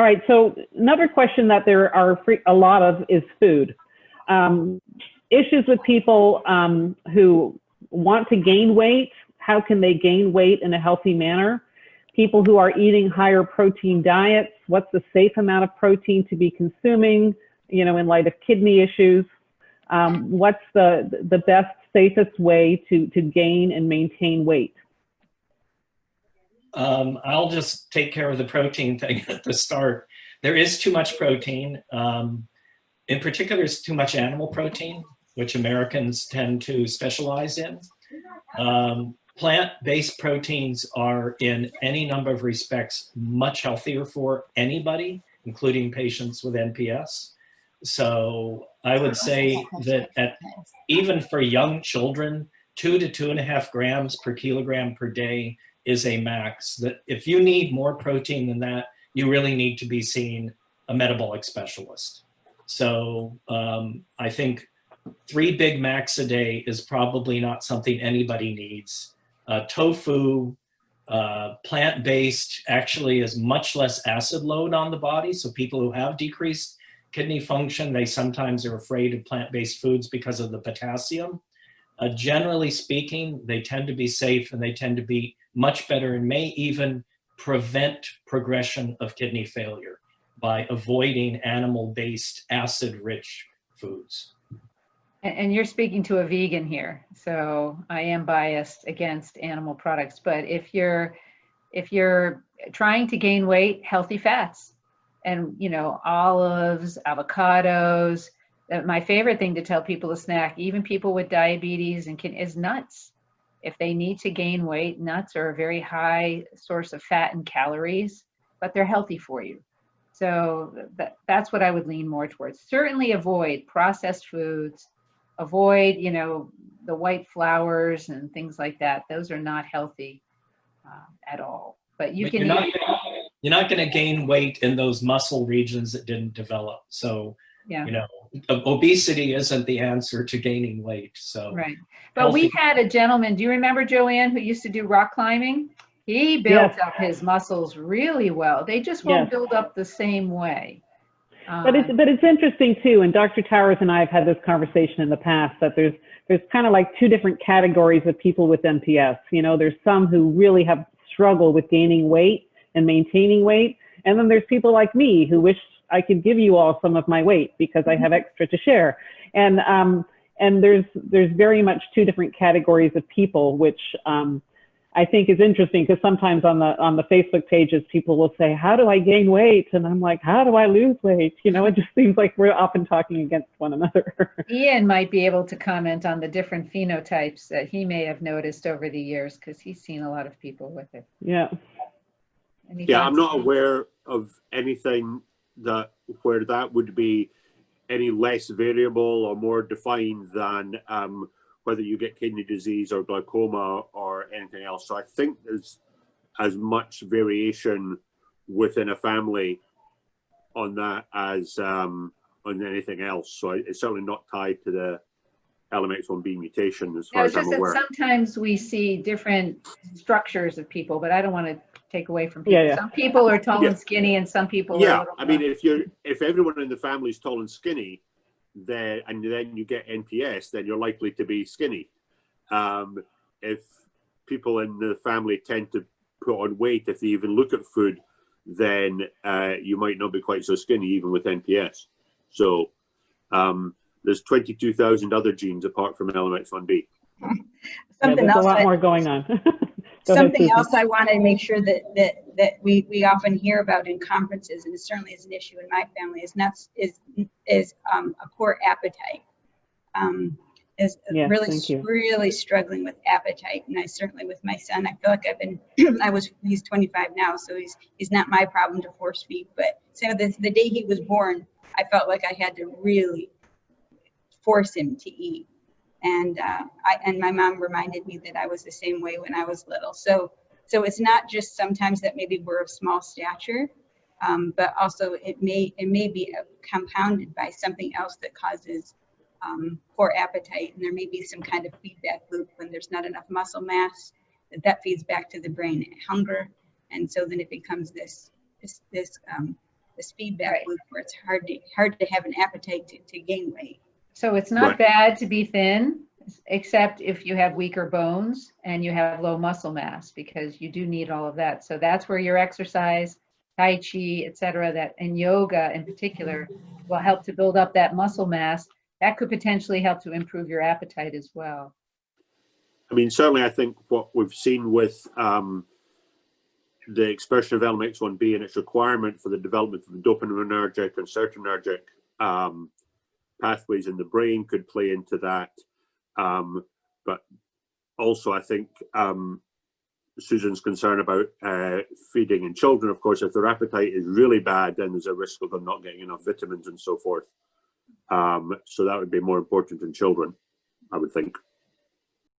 All right, so another question that there are a lot of is food. Issues with people who want to gain weight. How can they gain weight in a healthy manner? People who are eating higher protein diets, what's the safe amount of protein to be consuming, you know, in light of kidney issues? What's the best, safest way to gain and maintain weight? I'll just take care of the protein thing at the start. There is too much protein. In particular, it's too much animal protein, which Americans tend to specialize in. Plant-based proteins are, in any number of respects, much healthier for anybody, including patients with NPS. So I would say that even for young children, 2 to 2.5 grams per kilogram per day is a max. That if you need more protein than that, you really need to be seeing a metabolic specialist. So I think 3 Big Macs a day is probably not something anybody needs. Tofu, plant-based, actually is much less acid load on the body. So people who have decreased kidney function, they sometimes are afraid of plant-based foods because of the potassium. Generally speaking, they tend to be safe and they tend to be much better and may even prevent progression of kidney failure by avoiding animal-based acid-rich foods. And you're speaking to a vegan here, so I am biased against animal products. But if you're trying to gain weight, healthy fats, and you know, olives, avocados. My favorite thing to tell people to snack, even people with diabetes and is nuts. If they need to gain weight, nuts are a very high source of fat and calories, but they're healthy for you. So that's what I would lean more towards. Certainly avoid processed foods. Avoid, you know, the white flours and things like that. Those are not healthy at all. But you can. You're not going to gain weight in those muscle regions that didn't develop. So, yeah, you know, obesity isn't the answer to gaining weight. So right. But we had a gentleman. Do you remember Joanne, who used to do rock climbing? He built up his muscles really well. They just won't build up the same way. But it's interesting too, and Dr. Towers and I have had this conversation in the past, that there's kind of like 2 different categories of people with NPS. You know, there's some who really have struggled with gaining weight and maintaining weight, and then there's people like me who wish I could give you all some of my weight because I have extra to share. And there's very much 2 different categories of people, which I think is interesting, because sometimes on the Facebook pages, people will say, how do I gain weight? And I'm like, how do I lose weight? You know, it just seems like we're often talking against one another. Ian might be able to comment on the different phenotypes that he may have noticed over the years, because he's seen a lot of people with it. Yeah. Yeah, I'm not aware of anything where that would be any less variable or more defined than whether you get kidney disease or glaucoma or anything else. So I think there's as much variation within a family on that as on anything else. So it's certainly not tied to the LMX1B mutation as far as I'm aware. Sometimes we see different structures of people, but I don't want to take away from people. Yeah. Some people are tall and skinny, and some people are I mean, if everyone in the family is tall and skinny, then you get NPS, then you're likely to be skinny. If people in the family tend to put on weight, if they even look at food, then you might not be quite so skinny even with NPS. So there's 22,000 other genes apart from LMX1B. There's a lot more going on. Something else I want to make sure that we often hear about in conferences, and it certainly is an issue in my family, is a poor appetite. Really struggling with appetite, and I certainly with my son, I feel like he's 25 now, so he's not my problem to force feed, but so the day he was born, I felt like I had to really force him to eat. And my mom reminded me that I was the same way when I was little. So it's not just sometimes that maybe we're of small stature, but also it may be compounded by something else that causes poor appetite. And there may be some kind of feedback loop when there's not enough muscle mass that feeds back to the brain hunger, and so then it becomes this this feedback Right. loop where it's hard to have an appetite to gain weight. So it's not Right. bad to be thin, except if you have weaker bones and you have low muscle mass, because you do need all of that. So that's where your exercise, Tai Chi, et cetera, that, and yoga in particular, will help to build up that muscle mass. That could potentially help to improve your appetite as well. I mean, certainly, I think what we've seen with the expression of LMX1B and its requirement for the development of the dopaminergic and serotonergic pathways in the brain could play into that. But also, I think Susan's concern about feeding in children, of course, if their appetite is really bad, then there's a risk of them not getting enough vitamins and so forth. So that would be more important in children, I would think.